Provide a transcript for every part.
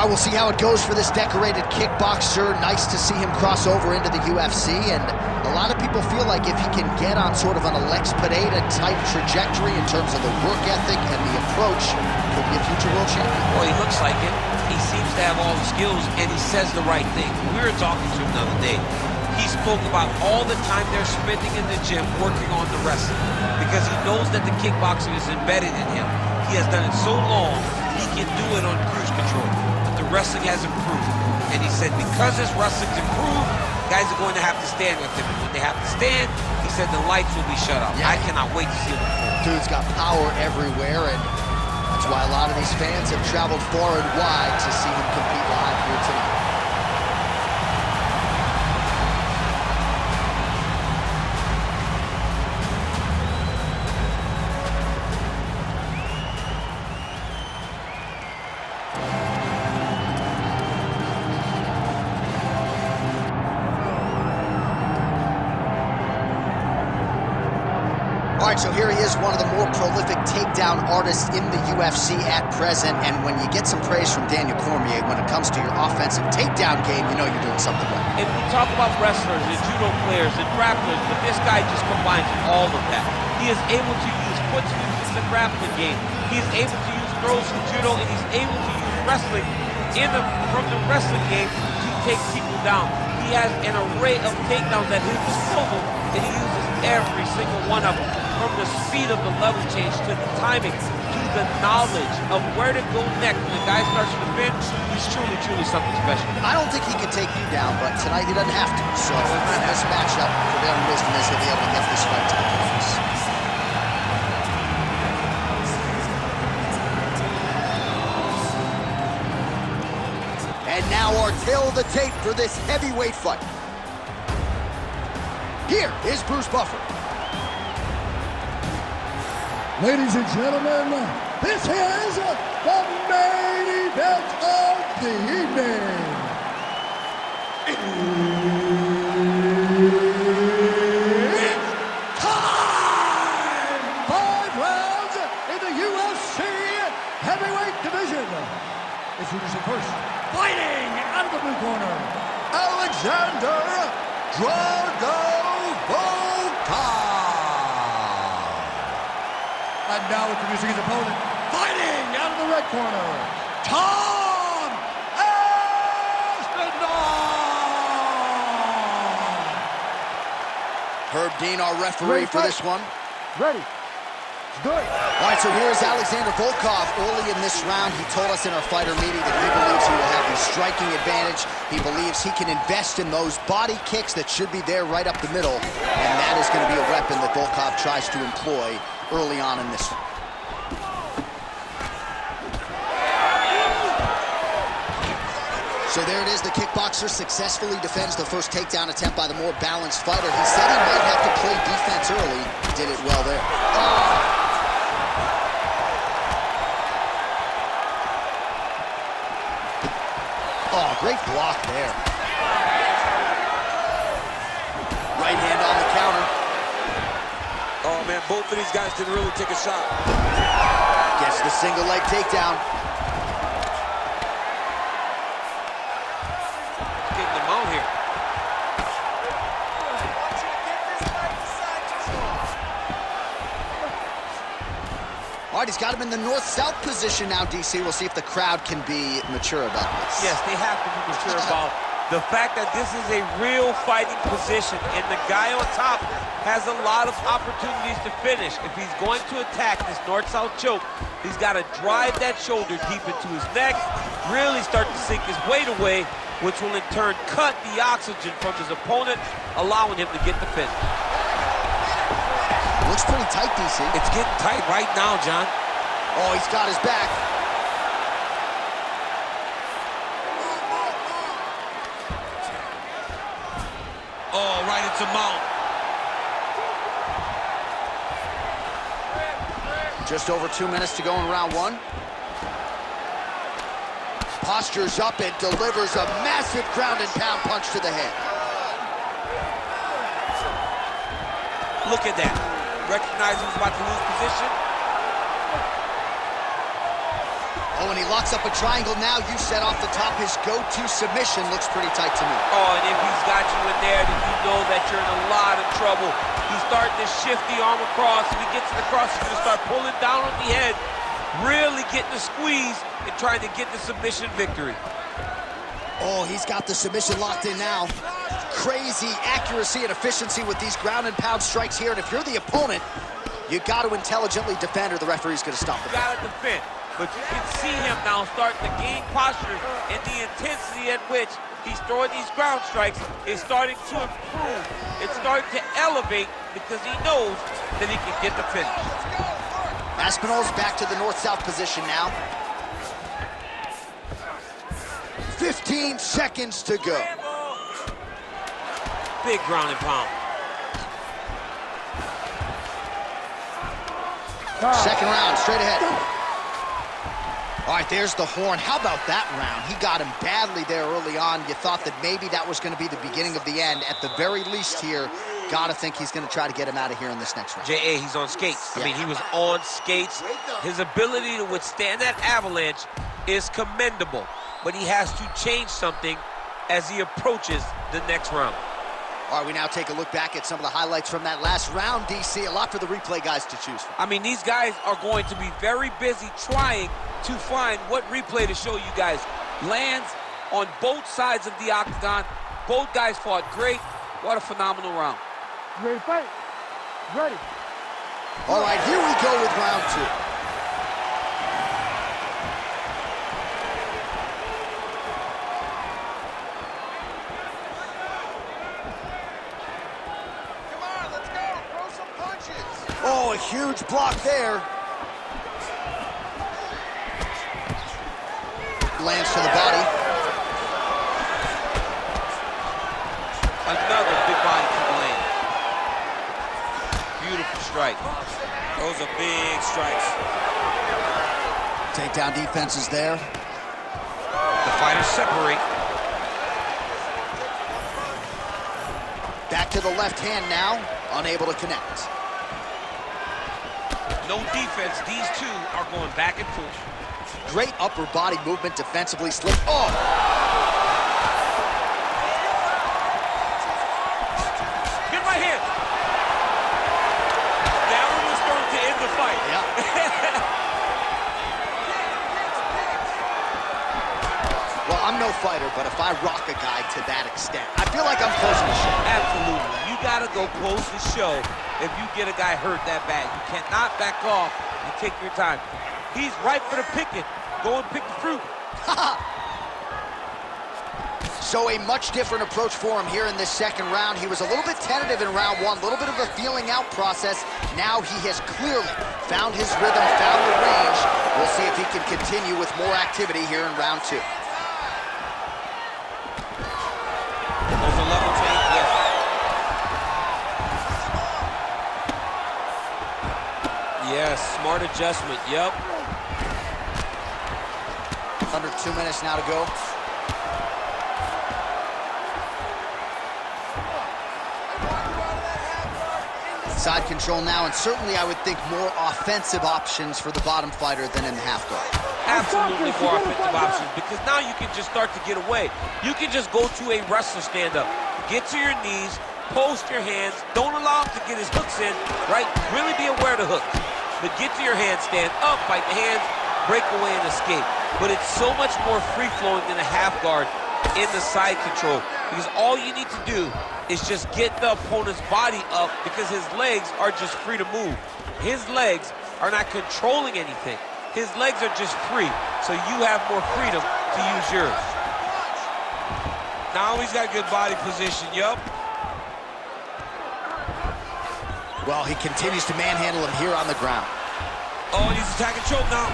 All right, we'll see how it goes for this decorated kickboxer. Nice to see him cross over into the UFC, and a lot of people feel like if he can get on sort of an Alex Pereira-type trajectory in terms of the work ethic and the approach, could be a future world champion. Well, he looks like it. He seems to have all the skills, and he says the right thing. We were talking to him the other day. He spoke about all the time they're spending in the gym working on the wrestling, because he knows that the kickboxing is embedded in him. He has done it so long, he can do it on cruise control. But the wrestling has improved. And he said because his wrestling's improved, guys are going to have to stand with him. And when they have to stand, he said the lights will be shut off. Yeah. I cannot wait to see him perform. Dude's got power everywhere, and that's why a lot of these fans have traveled far and wide to see him compete live here tonight. All right, so here he is, one of the more prolific takedown artists in the UFC at present. And when you get some praise from Daniel Cormier, when it comes to your offensive takedown game, you know you're doing something right. And we talk about wrestlers and judo players and grapplers, but this guy just combines all of that. He is able to use foot switches in the grappling game. He is able to use throws from judo, and he's able to use wrestling from the wrestling game to take people down. He has an array of takedowns at his disposal, and he uses every single one of them. From the speed of the level change to the timing to the knowledge of where to go next when the guy starts to defend, he's truly, truly something special. I don't think he can take you down, but tonight he doesn't have to. So in this matchup, prevailing wisdom is he'll be able to get this fight to the finish. And now our tale of the tape for this heavyweight fight. Here is Bruce Buffer. Ladies and gentlemen, this is the main event of the evening. It's time! 5 rounds in the UFC heavyweight division. Introducing first, fighting out of the blue corner, Alexander Drago. And now introducing his opponent, fighting out of the red corner, Tom Aspinall! Herb Dean, our referee for this one. Ready. Let's do it. All right, so here's Alexander Volkov. Early in this round, he told us in our fighter meeting that he believes he will have the striking advantage. He believes he can invest in those body kicks that should be there right up the middle, and that is going to be a weapon that Volkov tries to employ early on in this one. So there it is, the kickboxer successfully defends the first takedown attempt by the more balanced fighter. He said he might have to play defense early. He did it well there. Oh, great block there. Right hand on the counter. Oh, man, both of these guys didn't really take a shot. Gets the single leg takedown. Getting them out here. All right, he's got him in the north-south position now, DC. We'll see if the crowd can be mature about this. Yes, they have to be mature about the fact that this is a real fighting position, and the guy on top has a lot of opportunities to finish. If he's going to attack this north-south choke, he's got to drive that shoulder deep into his neck, really start to sink his weight away, which will in turn cut the oxygen from his opponent, allowing him to get the finish. Looks pretty tight, DC. It's getting tight right now, John. Oh, he's got his back. Oh, right into mount. Just over 2 minutes to go in round one. Postures up and delivers a massive ground and pound punch to the head. Look at that. Recognizing he's about to lose position. Oh, and he locks up a triangle now. You said off the top his go-to submission looks pretty tight to me. Oh, and if he's got you in there, then you know that you're in a lot of trouble. He's starting to shift the arm across. If he gets it across, he's going to start pulling down on the head, really getting the squeeze and trying to get the submission victory. Oh, he's got the submission locked in now. Crazy accuracy and efficiency with these ground and pound strikes here. And if you're the opponent, you got to intelligently defend or the referee's going to stop it. You got to defend. But you can see him now starting to gain posture, and the intensity at which he's throwing these ground strikes is starting to improve. It's starting to elevate because he knows that he can get the finish. Aspinall's back to the north-south position now. 15 seconds to go. Big ground and pound. Second round, straight ahead. All right, there's the horn. How about that round? He got him badly there early on. You thought that maybe that was going to be the beginning of the end. At the very least here, got to think he's going to try to get him out of here in this next round. J.A., he's on skates. Yeah. I mean, he was on skates. His ability to withstand that avalanche is commendable, but he has to change something as he approaches the next round. All right, we now take a look back at some of the highlights from that last round, DC. A lot for the replay guys to choose from. I mean, these guys are going to be very busy trying to find what replay to show you guys. Lands on both sides of the octagon. Both guys fought great. What a phenomenal round. Ready to fight? Ready. All right, here we go with round two. Oh, a huge block there. Lands to the body. Another big body to the lane. Beautiful strike. Those are big strikes. Takedown defense is there. The fighters separate. Back to the left hand now, unable to connect. No defense. These two are going back and forth. Great upper body movement defensively. Slip. Oh! Get my hand. That one was going to end the fight. Yeah. Well, I'm no fighter, but if I rock a guy to that extent, I feel like I'm closing the show. Absolutely. You got to go close the show if you get a guy hurt that bad. You cannot back off and take your time. He's ripe for the picking. Go and pick the fruit. So a much different approach for him here in this second round. He was a little bit tentative in round one, a little bit of a feeling out process. Now he has clearly found his rhythm, found the range. We'll see if he can continue with more activity here in round two. There's a level change. Yes, smart adjustment. Yep. Under 2 minutes now to go. Side control now, and certainly I would think more offensive options for the bottom fighter than in the half guard. Absolutely more offensive options, because now you can just start to get away. You can just go to a wrestler stand-up. Get to your knees, post your hands, don't allow him to get his hooks in, right? Really be aware of the hooks. But get to your hands, stand up, fight the hands, break away and escape. But it's so much more free-flowing than a half guard in the side control, because all you need to do is just get the opponent's body up, because his legs are just free to move. His legs are not controlling anything. His legs are just free, so you have more freedom to use yours. Now he's got good body position, yup. Well, he continues to manhandle him here on the ground. Oh, and he's attacking choke now.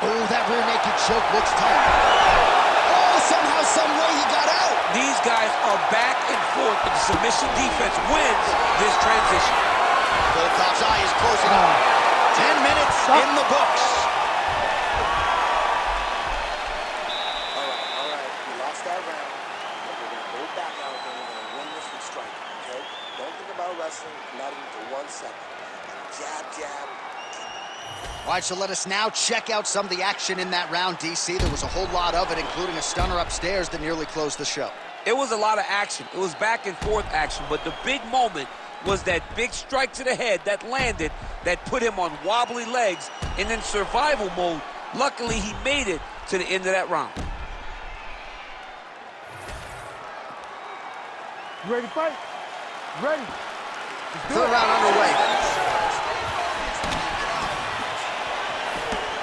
Oh, that rear naked choke looks tight. Oh, somehow, some way he got out. These guys are back and forth, but the submission defense wins this transition. Volkov's eye is closing on. 10 minutes in the books. All right. We lost that round, but we're going to go back out and we're going to win this with striking, okay? Don't think about wrestling, not even for 1 second. Jab, jab. All right, so let us now check out some of the action in that round, DC. There was a whole lot of it, including a stunner upstairs that nearly closed the show. It was a lot of action. It was back and forth action, but the big moment was that big strike to the head that landed, that put him on wobbly legs, and in survival mode, luckily he made it to the end of that round. You ready to fight? Ready. Third round underway.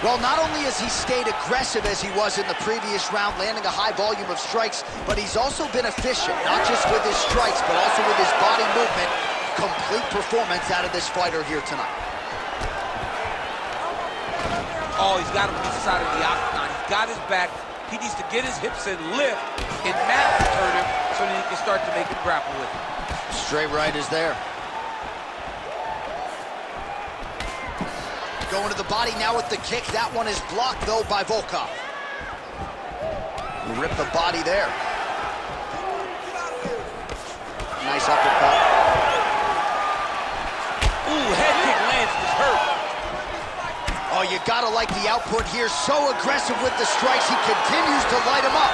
Well, not only has he stayed aggressive as he was in the previous round, landing a high volume of strikes, but he's also been efficient, not just with his strikes, but also with his body movement. Complete performance out of this fighter here tonight. Oh, he's got him inside of the octagon. He's got his back. He needs to get his hips in, lift, and mat turn him so that he can start to make him grapple with him. Straight right is there. Going to the body now with the kick. That one is blocked, though, by Volkov. Rip the body there. Nice uppercut. Ooh, head kick lands, is hurt. Oh, you gotta like the output here. So aggressive with the strikes. He continues to light him up.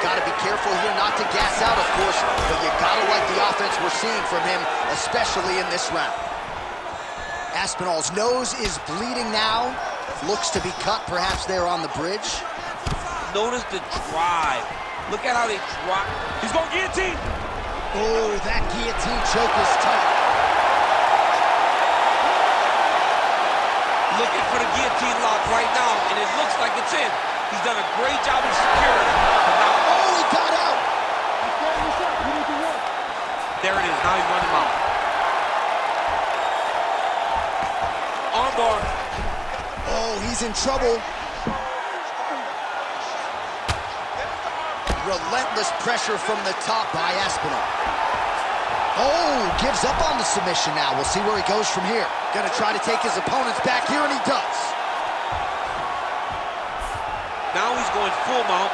Gotta be careful here not to gas out, of course, but you gotta like the offense we're seeing from him, especially in this round. Aspinall's nose is bleeding now. Looks to be cut, perhaps there on the bridge. Notice the drive. Look at how they drop. He's going guillotine. Oh, that guillotine choke is tight. Looking for the guillotine lock right now, and it looks like it's in. He's done a great job of securing it. Oh, he got out. There it is. Now he's running him out. Armbar. Oh, he's in trouble. Relentless pressure from the top by Aspinall. Oh, gives up on the submission now. We'll see where he goes from here. Gonna try to take his opponents back here, and he does. Now he's going full mount.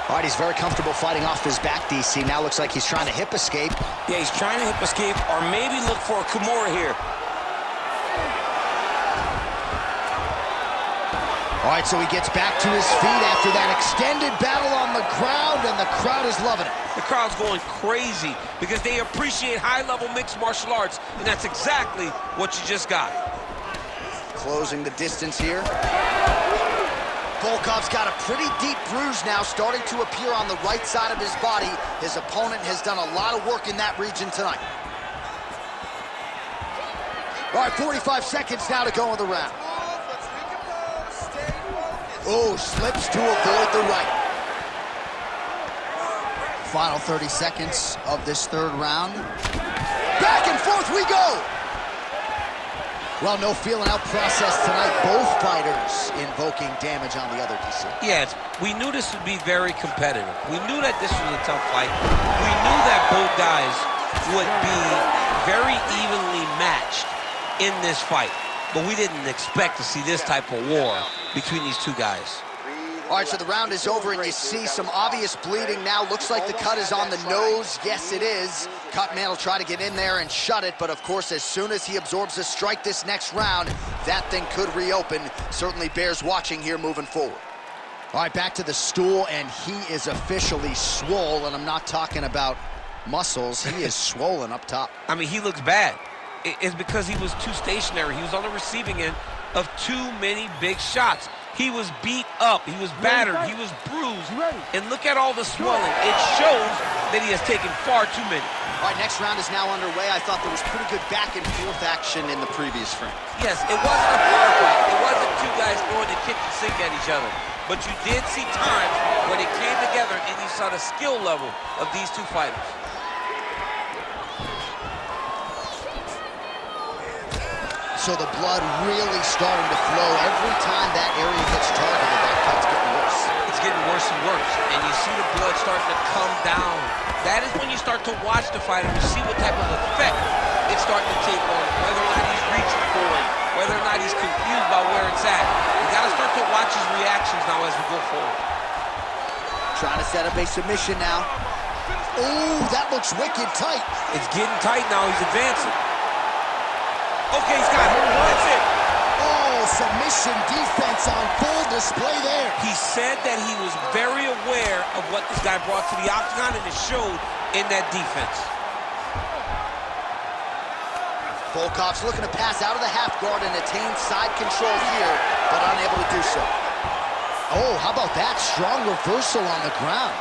All right, he's very comfortable fighting off his back, DC. Now looks like he's trying to hip escape. Yeah, he's trying to hip escape or maybe look for a Kimura here. All right, so he gets back to his feet after that extended battle on the ground, and the crowd is loving it. The crowd's going crazy because they appreciate high-level mixed martial arts, and that's exactly what you just got. Closing the distance here. Volkov's got a pretty deep bruise now starting to appear on the right side of his body. His opponent has done a lot of work in that region tonight. All right, 45 seconds now to go in the round. Oh, slips to avoid the right. Final 30 seconds of this third round. Back and forth we go! Well, no feeling out process tonight. Both fighters invoking damage on the other, DC. Yes, we knew this would be very competitive. We knew that this was a tough fight. We knew that both guys would be very evenly matched in this fight. But we didn't expect to see this type of war between these two guys. All right, so the round is over, and you see some obvious bleeding now. Looks like the cut is on the nose. Yes, it is. Cutman will try to get in there and shut it, but of course, as soon as he absorbs a strike this next round, that thing could reopen. Certainly bears watching here moving forward. All right, back to the stool, and he is officially swole, and I'm not talking about muscles. He is swollen up top. I mean, he looks bad. It's because he was too stationary. He was on the receiving end of too many big shots. He was beat up, he was battered, he was bruised, and look at all the swelling. It shows that he has taken far too many. All right, next round is now underway. I thought there was pretty good back and forth action in the previous frame. Yes, it wasn't a far fight. It wasn't two guys throwing the kitchen sink at each other. But you did see times when it came together and you saw the skill level of these two fighters. So the blood really starting to flow. Every time that area gets targeted, that cut's getting worse. It's getting worse and worse, and you see the blood starting to come down. That is when you start to watch the fighter and see what type of effect it's starting to take on, whether or not he's reaching for it, whether or not he's confused by where it's at. You gotta start to watch his reactions now as we go forward. Trying to set up a submission now. Oh, that looks wicked tight. It's getting tight now, he's advancing. Okay, he's got it. That's it. Oh, submission defense on full display there. He said that he was very aware of what this guy brought to the octagon, and it showed in that defense. Volkov's looking to pass out of the half guard and attain side control here, but unable to do so. Oh, how about that? Strong reversal on the ground.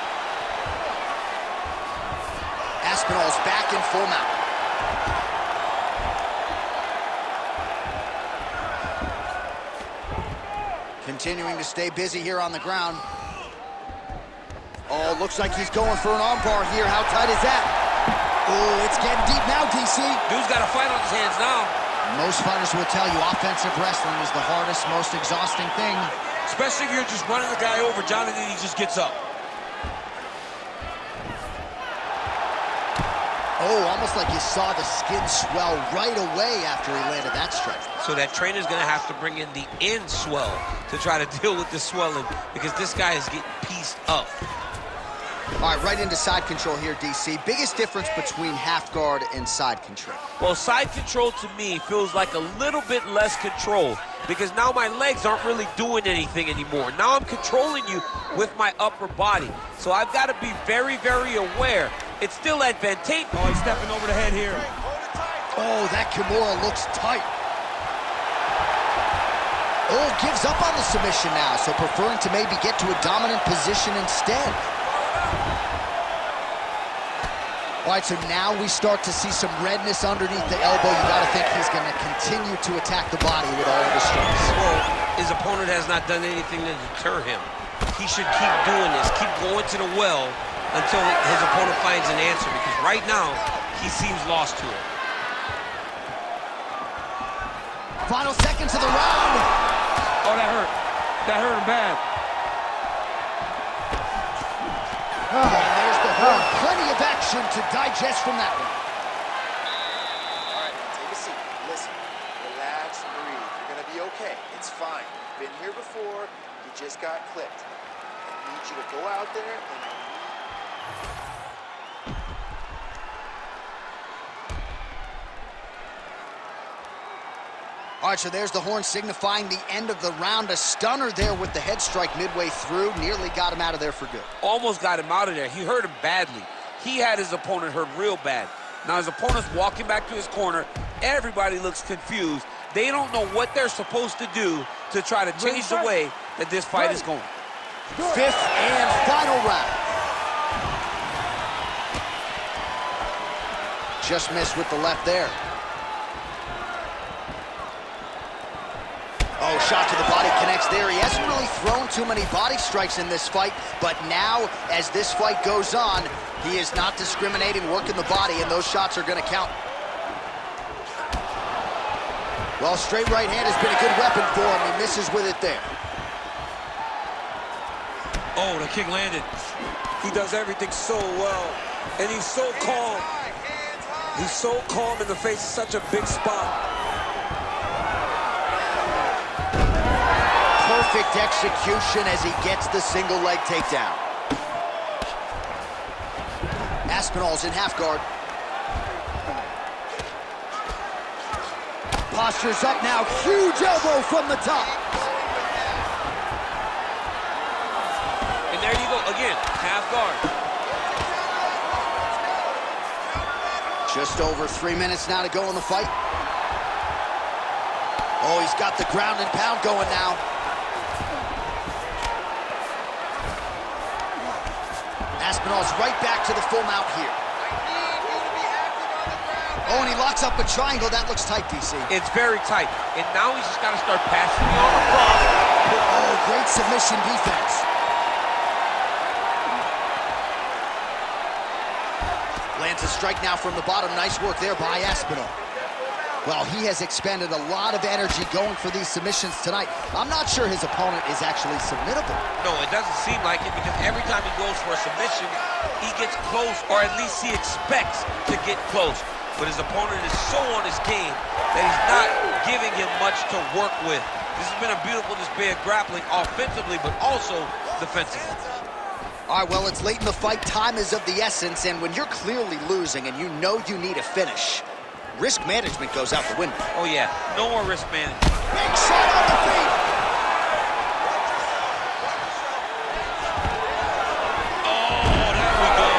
Aspinall's back in full mount. Continuing to stay busy here on the ground. Oh, looks like he's going for an armbar here. How tight is that? Oh, it's getting deep now, DC. Dude's got a fight on his hands now. Most fighters will tell you offensive wrestling is the hardest, most exhausting thing. Especially if you're just running the guy over, John, and then he just gets up. Oh, almost like you saw the skin swell right away after he landed that strike. So that trainer's going to have to bring in the end swell to try to deal with the swelling, because this guy is getting pieced up. All right, right into side control here, DC. Biggest difference between half guard and side control? Well, side control to me feels like a little bit less control, because now my legs aren't really doing anything anymore. Now I'm controlling you with my upper body. So I've got to be very, very aware. It's still advantageous. Oh, he's stepping over the head here. Oh, that Kimura looks tight. Oh, gives up on the submission now, so preferring to maybe get to a dominant position instead. All right, so now we start to see some redness underneath the elbow. You got to think he's going to continue to attack the body with all of his strengths. Well, his opponent has not done anything to deter him. He should keep doing this, keep going to the well until his opponent finds an answer, because right now, he seems lost to it. Final seconds of the round. Oh, that hurt. That hurt him bad. And there's the horn. Plenty of action to digest from that one. All right, take a seat. Listen, relax and breathe. You're going to be okay. It's fine. You've been here before. You just got clipped. I need you to go out there and All right, so there's the horn signifying the end of the round. A stunner there with the head strike midway through. Nearly got him out of there for good. Almost got him out of there. He hurt him badly. He had his opponent hurt real bad. Now his opponent's walking back to his corner. Everybody looks confused. They don't know what they're supposed to do to try to change the way that this fight is going. Fifth and final round. Just missed with the left there. Oh, shot to the body connects there. He hasn't really thrown too many body strikes in this fight, but now, as this fight goes on, he is not discriminating, working the body, and those shots are going to count. Well, straight right hand has been a good weapon for him. He misses with it there. Oh, the kick landed. He does everything so well, and he's so calm. He's so calm in the face of such a big spot. Perfect execution as he gets the single leg takedown. Aspinall's in half guard. Posture's up now. Huge elbow from the top. And there you go, again, half guard. Just over 3 minutes now to go in the fight. Oh, he's got the ground and pound going now. Aspinall's right back to the full mount here. Oh, and he locks up a triangle. That looks tight, DC. It's very tight. And now he's just got to start passing the arm across. Oh, great submission defense. Lands a strike now from the bottom. Nice work there by Aspinall. Well, he has expended a lot of energy going for these submissions tonight. I'm not sure his opponent is actually submittable. No, it doesn't seem like it, because every time he goes for a submission, he gets close, or at least he expects to get close. But his opponent is so on his game that he's not giving him much to work with. This has been a beautiful display of grappling offensively, but also defensively. All right, well, it's late in the fight. Time is of the essence, and when you're clearly losing and you know you need a finish, risk management goes out the window. Oh yeah, no more risk management. Big shot on the feet. Oh, there we go.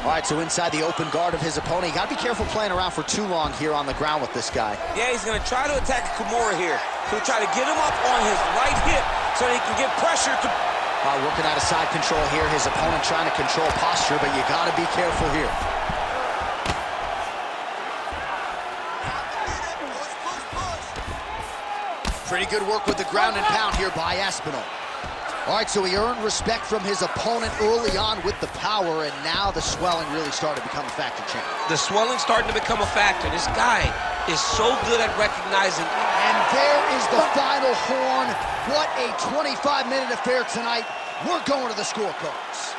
All right, so inside the open guard of his opponent. You got to be careful playing around for too long here on the ground with this guy. Yeah, he's going to try to attack Kimura here. He'll try to get him up on his right hip so he can get pressure to... Working out of side control here. His opponent trying to control posture, but you got to be careful here. Pretty good work with the ground and pound here by Aspinall. All right, so he earned respect from his opponent early on with the power, and now the swelling really started to become a factor, champ. The swelling's starting to become a factor. This guy is so good at recognizing. And there is the final horn. What a 25-minute affair tonight. We're going to the scorecards.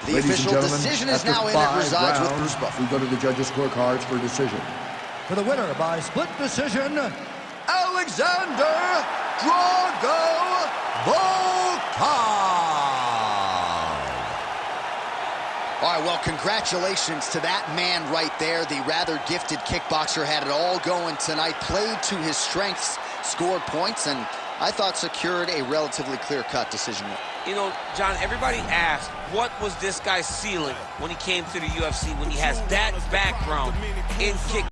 The Ladies official and gentlemen, decision is after now in. It 5 resides with rounds, Bruce Buffer. we go to the judges' scorecards for decision. For the winner by split decision, Alexander Drago Volkov. All right, well, congratulations to that man right there. The rather gifted kickboxer had it all going tonight, played to his strengths, scored points, and I thought secured a relatively clear-cut decision. You know, John, everybody asked, what was this guy's ceiling when he came to the UFC, when he has that background in kick?